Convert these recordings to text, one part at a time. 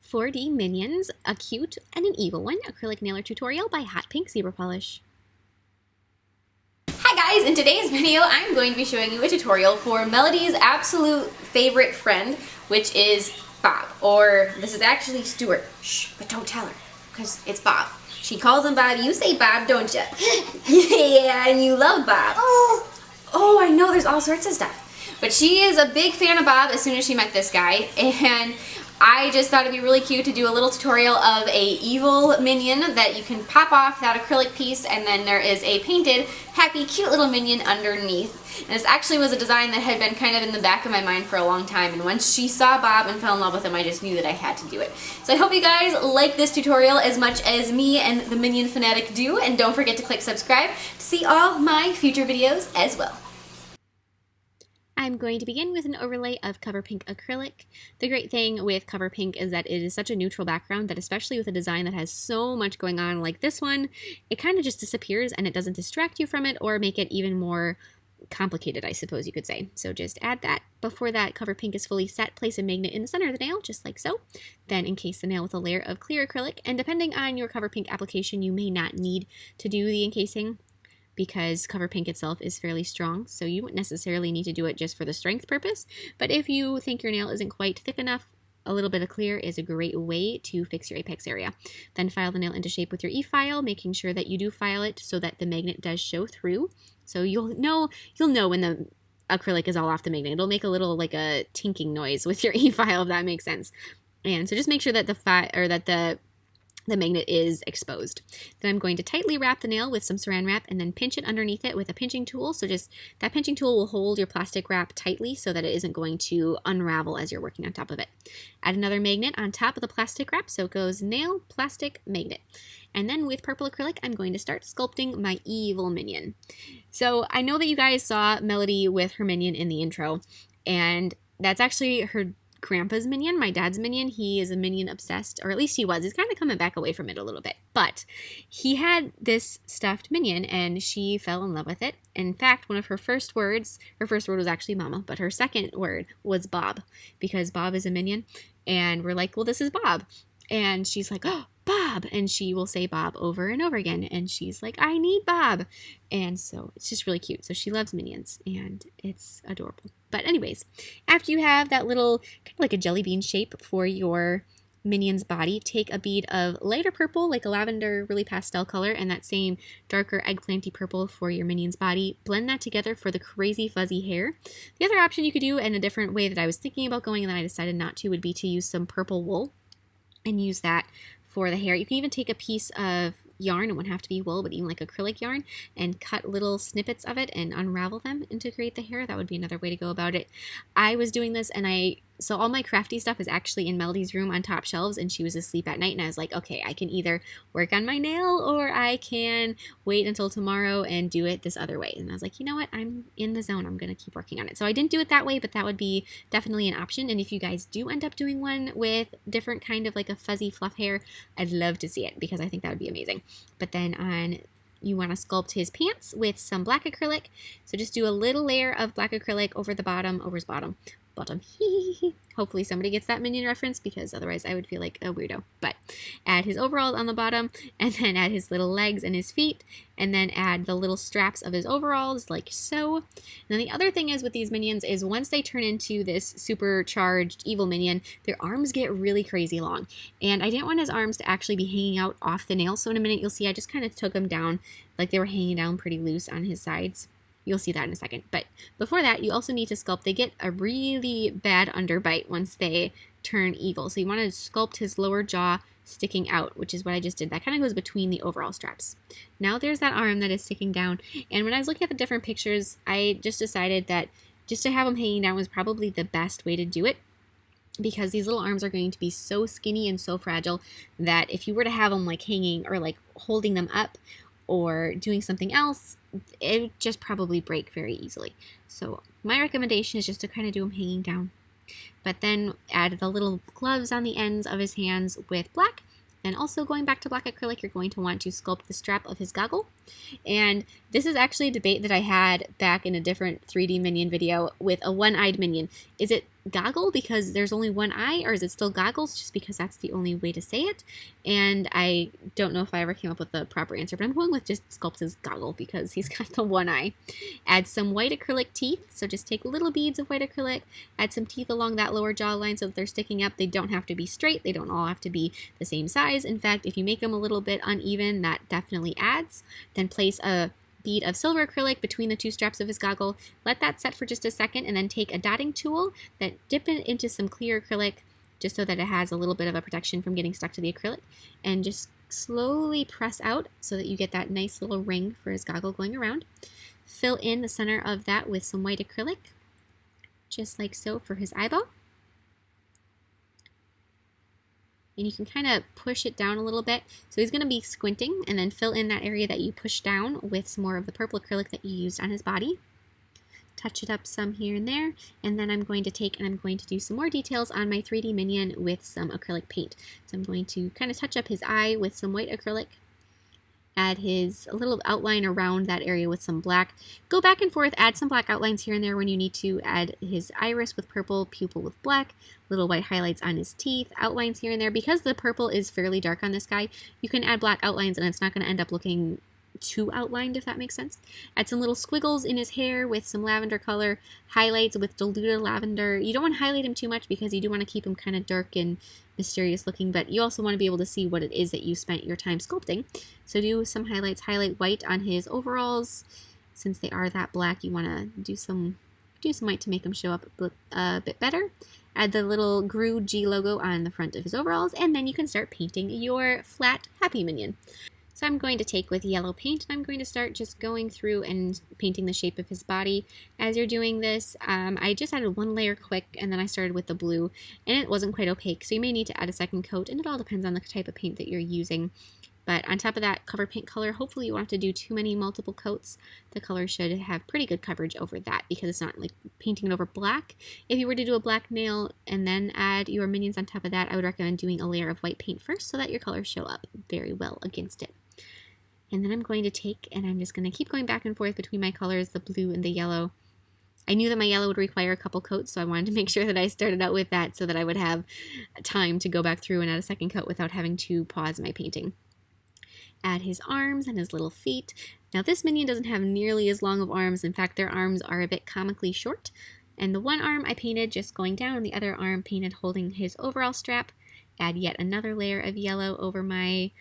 4D Minions, a cute and an evil one, acrylic nailer tutorial by Hotpinkzebrapolish. Hi guys, in today's video I'm going to be showing you a tutorial for Melody's absolute favorite friend, which is Bob. Or this is actually Stuart. Shh, but don't tell her, because it's Bob. She calls him Bob. You say Bob, don't you? Yeah, and you love Bob. Oh, I know, there's all sorts of stuff. But she is a big fan of Bob as soon as she met this guy, and I just thought it'd be really cute to do a little tutorial of a evil minion that you can pop off that acrylic piece, and then there is a painted, happy, cute little minion underneath. And this actually was a design that had been kind of in the back of my mind for a long time, and once she saw Bob and fell in love with him, I just knew that I had to do it. So I hope you guys like this tutorial as much as me and the Minion fanatic do, and don't forget to click subscribe to see all my future videos as well. I'm going to begin with an overlay of Cover Pink acrylic. The great thing with Cover Pink is that it is such a neutral background that, especially with a design that has so much going on like this one, it kind of just disappears and it doesn't distract you from it or make it even more complicated, I suppose you could say. So just add that. Before that Cover Pink is fully set, place a magnet in the center of the nail, just like so. Then encase the nail with a layer of clear acrylic, and depending on your Cover Pink application, you may not need to do the encasing, because Cover Pink itself is fairly strong, so you wouldn't necessarily need to do it just for the strength purpose. But if you think your nail isn't quite thick enough, a little bit of clear is a great way to fix your apex area. Then file the nail into shape with your E-file, making sure that you do file it so that the magnet does show through. So you'll know when the acrylic is all off the magnet. It'll make a little like a tinking noise with your E-file, if that makes sense. And so just make sure that the magnet is exposed. Then I'm going to tightly wrap the nail with some saran wrap and then pinch it underneath it with a pinching tool. So just that pinching tool will hold your plastic wrap tightly so that it isn't going to unravel as you're working on top of it. Add another magnet on top of the plastic wrap, so it goes nail, plastic, magnet. And then with purple acrylic, I'm going to start sculpting my evil minion. So I know that you guys saw Melody with her minion in the intro, and that's actually her grandpa's minion, my dad's minion. He is a minion obsessed, or at least he was. He's kind of coming back away from it a little bit. But he had this stuffed minion and she fell in love with it. In fact, one of her first word was actually mama, but her second word was Bob, because Bob is a minion. And we're like, well, this is Bob. And she's like, oh, Bob. And she will say Bob over and over again. And she's like, I need Bob. And so it's just really cute. So she loves minions and it's adorable. But anyways, after you have that little kind of like a jelly bean shape for your minion's body, take a bead of lighter purple, like a lavender, really pastel color, and that same darker eggplanty purple for your minion's body. Blend that together for the crazy fuzzy hair. The other option you could do, and a different way that I was thinking about going and then I decided not to, would be to use some purple wool and use that for the hair. You can even take a piece of yarn, it wouldn't have to be wool, but even like acrylic yarn, and cut little snippets of it and unravel them to create the hair. That would be another way to go about it. I was doing this, and so all my crafty stuff is actually in Melody's room on top shelves, and she was asleep at night, and I was like, okay, I can either work on my nail or I can wait until tomorrow and do it this other way. And I was like, you know what, I'm in the zone, I'm gonna keep working on it. So I didn't do it that way, but that would be definitely an option. And if you guys do end up doing one with different kind of like a fuzzy fluff hair, I'd love to see it, because I think that would be amazing. But then you want to sculpt his pants with some black acrylic. So just do a little layer of black acrylic over his bottom. Hopefully somebody gets that Minion reference, because otherwise I would feel like a weirdo. But add his overalls on the bottom, and then add his little legs and his feet, and then add the little straps of his overalls like so. And then the other thing is with these minions is once they turn into this supercharged evil minion, their arms get really crazy long. And I didn't want his arms to actually be hanging out off the nail. So in a minute you'll see I just kind of took them down like they were hanging down pretty loose on his sides. You'll see that in a second. But before that, you also need to sculpt. They get a really bad underbite once they turn evil. So you want to sculpt his lower jaw sticking out, which is what I just did. That kind of goes between the overall straps. Now there's that arm that is sticking down. And when I was looking at the different pictures, I just decided that just to have them hanging down was probably the best way to do it, because these little arms are going to be so skinny and so fragile that if you were to have them like hanging or like holding them up or doing something else, it would just probably break very easily. So my recommendation is just to kind of do them hanging down. But then add the little gloves on the ends of his hands with black. And also going back to black acrylic, you're going to want to sculpt the strap of his goggle. And this is actually a debate that I had back in a different 3D Minion video with a one-eyed minion. Is it goggle because there's only one eye, or is it still goggles just because that's the only way to say it? And I don't know if I ever came up with the proper answer, but I'm going with just sculpt as goggle because he's got the one eye. Add some white acrylic teeth, so just take little beads of white acrylic, add some teeth along that lower jawline so that they're sticking up. They don't have to be straight, they don't all have to be the same size. In fact, if you make them a little bit uneven, that definitely adds. Then place a bead of silver acrylic between the two straps of his goggle. Let that set for just a second and then take a dotting tool, that dip it into some clear acrylic just so that it has a little bit of a protection from getting stuck to the acrylic, and just slowly press out so that you get that nice little ring for his goggle going around. Fill in the center of that with some white acrylic, just like so for his eyeball. And you can kind of push it down a little bit. So he's going to be squinting, and then fill in that area that you pushed down with some more of the purple acrylic that you used on his body. Touch it up some here and there, and then I'm going to take and I'm going to do some more details on my 3D minion with some acrylic paint. So I'm going to kind of touch up his eye with some white acrylic, add a little outline around that area with some black. Go back and forth, add some black outlines here and there when you need to. Add his iris with purple, pupil with black, little white highlights on his teeth, outlines here and there. Because the purple is fairly dark on this guy, you can add black outlines and it's not going to end up looking too outlined, if that makes sense. Add some little squiggles in his hair with some lavender color, highlights with diluted lavender. You don't want to highlight him too much because you do want to keep him kind of dark and mysterious looking, but you also want to be able to see what it is that you spent your time sculpting. So do some highlights, highlight white on his overalls. Since they are that black, you want to do some white to make them show up a bit better. Add the little Gru G logo on the front of his overalls, and then you can start painting your flat happy minion. So I'm going to take with yellow paint, and I'm going to start just going through and painting the shape of his body. As you're doing this, I just added one layer quick, and then I started with the blue, and it wasn't quite opaque, so you may need to add a second coat, and it all depends on the type of paint that you're using. But on top of that cover paint color, hopefully you won't have to do too many multiple coats. The color should have pretty good coverage over that because it's not like painting it over black. If you were to do a black nail and then add your minions on top of that, I would recommend doing a layer of white paint first so that your colors show up very well against it. And then I'm going to take and I'm just going to keep going back and forth between my colors, the blue and the yellow. I knew that my yellow would require a couple coats, so I wanted to make sure that I started out with that so that I would have time to go back through and add a second coat without having to pause my painting. Add his arms and his little feet. Now this minion doesn't have nearly as long of arms. In fact, their arms are a bit comically short. And the one arm I painted just going down, and the other arm painted holding his overall strap. Add yet another layer of yellow over my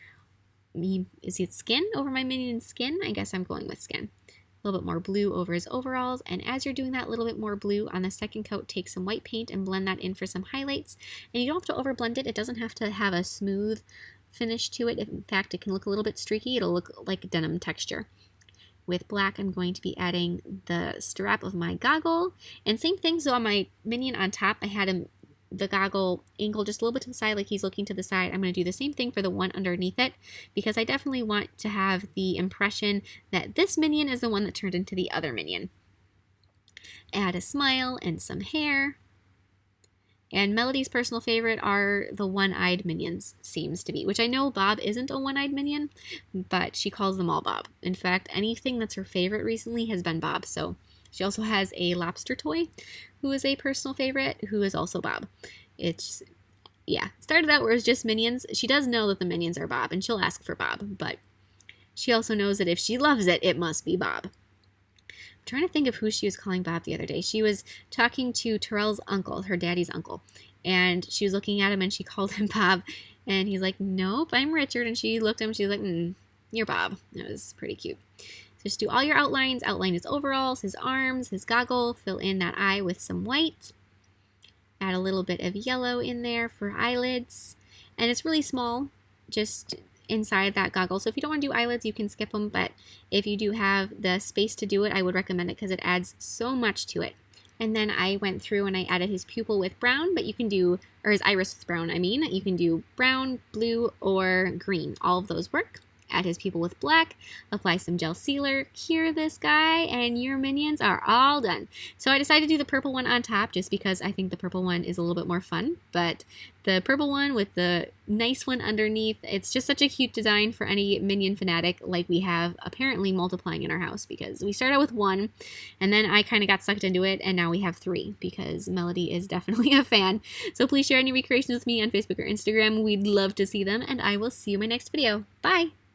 is it skin? Over my minion's skin? I guess I'm going with skin. A little bit more blue over his overalls, and as you're doing that little bit more blue on the second coat, take some white paint and blend that in for some highlights. And you don't have to overblend it. It doesn't have to have a smooth finish to it. In fact, it can look a little bit streaky. It'll look like denim texture. With black, I'm going to be adding the strap of my goggle. And same thing, so on my minion on top, I had the goggle angle just a little bit to the side, like he's looking to the side. I'm going to do the same thing for the one underneath it, because I definitely want to have the impression that this minion is the one that turned into the other minion. Add a smile and some hair. And Melody's personal favorite are the one-eyed minions, seems to be, which I know Bob isn't a one-eyed minion, but she calls them all Bob. In fact, anything that's her favorite recently has been Bob. So she also has a lobster toy who is a personal favorite, who is also Bob. It's, yeah, started out where it's just minions. She does know that the minions are Bob, and she'll ask for Bob, but she also knows that if she loves it, it must be Bob. I'm trying to think of who she was calling Bob the other day. She was talking to Terrell's uncle, her daddy's uncle, and she was looking at him and she called him Bob, and he's like, nope, I'm Richard, and she looked at him, she was like, you're Bob. It was pretty cute. Just do all your outlines. Outline his overalls, his arms, his goggle. Fill in that eye with some white. Add a little bit of yellow in there for eyelids. And it's really small, just inside that goggle. So if you don't want to do eyelids, you can skip them. But if you do have the space to do it, I would recommend it because it adds so much to it. And then I went through and I added his pupil with brown, but you can do, or his iris with brown, I mean. You can do brown, blue, or green. All of those work. add his pupil with black, apply some gel sealer, cure this guy, and your minions are all done. So I decided to do the purple one on top just because I think the purple one is a little bit more fun, but the purple one with the nice one underneath, it's just such a cute design for any minion fanatic like we have apparently multiplying in our house, because we started out with one and then I kind of got sucked into it and now we have three because Melody is definitely a fan. So please share any recreations with me on Facebook or Instagram. We'd love to see them, and I will see you in my next video. Bye!